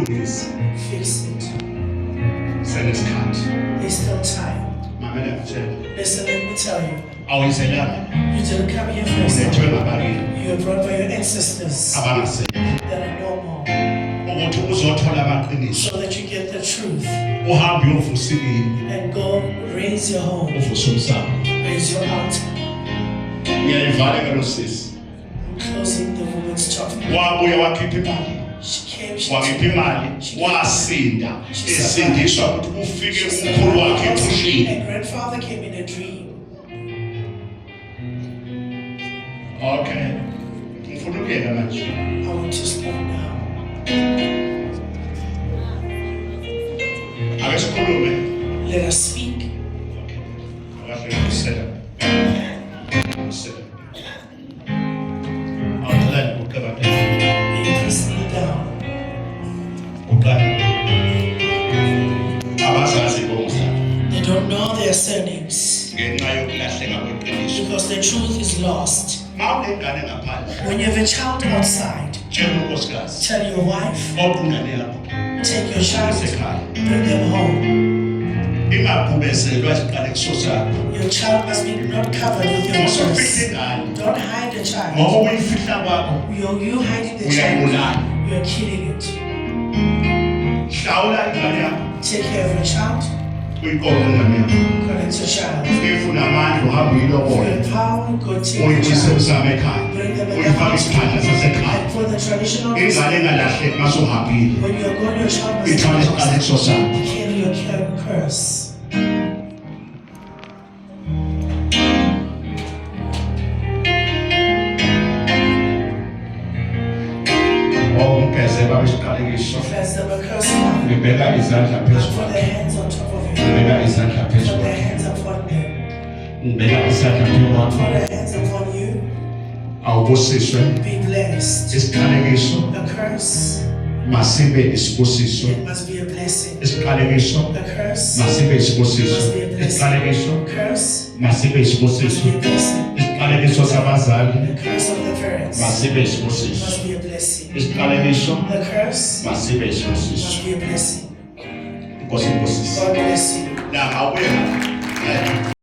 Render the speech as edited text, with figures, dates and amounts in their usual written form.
uyilungise Fix it. senesikhathi There's still time. mamela ngitshela Listen, let me tell you. awiselanga You didn't come here first. ulethwe ngabakini You were brought by your ancestors abangasekho that are no more. ukuthi uzothola amaqiniso So that you get the truth. uhambe uyovusa ibini And go raise your home. uvusa umsamo Raise your altar. ngiyayivala ngalo sisi I'm closing the woman's talk. wabuya wakhipha imali She came, she wakhipha imali wasinda esindiswa ukuthi ufike umkhulu wakhe ebushini and grandfather came in a dream. okay ngifuna ukuyeka manje I want to stop now. ake sikhulume Let us speak. okay akahle ngiyisela awuhlala uqabane May you please kneel down. uqala abazazi bomhlaba They don't know their surnames ngenxa yokulahleka kweqiniso because the truth is lost. mawunengane ngaphandle When you have a child outside, tshela unkosikazi tell your wife, obungane yakho take your child, esekhaya bring them home. ingakhubezelwa isiqalekiso sakho Your child must be not covered with your usufihle curse. ingane Don't hide the child. ngoba uyifihla kwakho You hiding the child. uyayibulala You're killing it. hlawula ingane yakho Take care of your child. uyiqoqe ingane yakho Correct your child. ifuna amandla uhambe uyilobole With power, go take your uyibuyise child. usame ekhaya Bring them in the uyifake house. isiphandla sasekhaya And for the traditional ingane reason, engalahleki masuhambile when you're gone, your child must ithwale isiqalekiso sakho kill your curse. ongeze babe isiqalekiso Cleanse them a curse now. ngibeka izandla phezu Put kwakho their hands on top of you. ngibeka izandla phezu Put their kwakho hands upon them. ngibeka izandla phezu kwakho Put their hands upon you. awubusiswe Be blessed. isiqalekiso A curse, masibe isibusiso it must be a blessing. isiqalekiso A curse, masibe isibusiso isiqalekiso curse masibe must isibusiso be a blessing. isiqalekiso sabazali The curse of the parents masibe isibusiso must be a blessing. isiqalekiso The curse masibe isibusiso must be a blessing. inkosi ibusise God bless you. la awubuye ngapha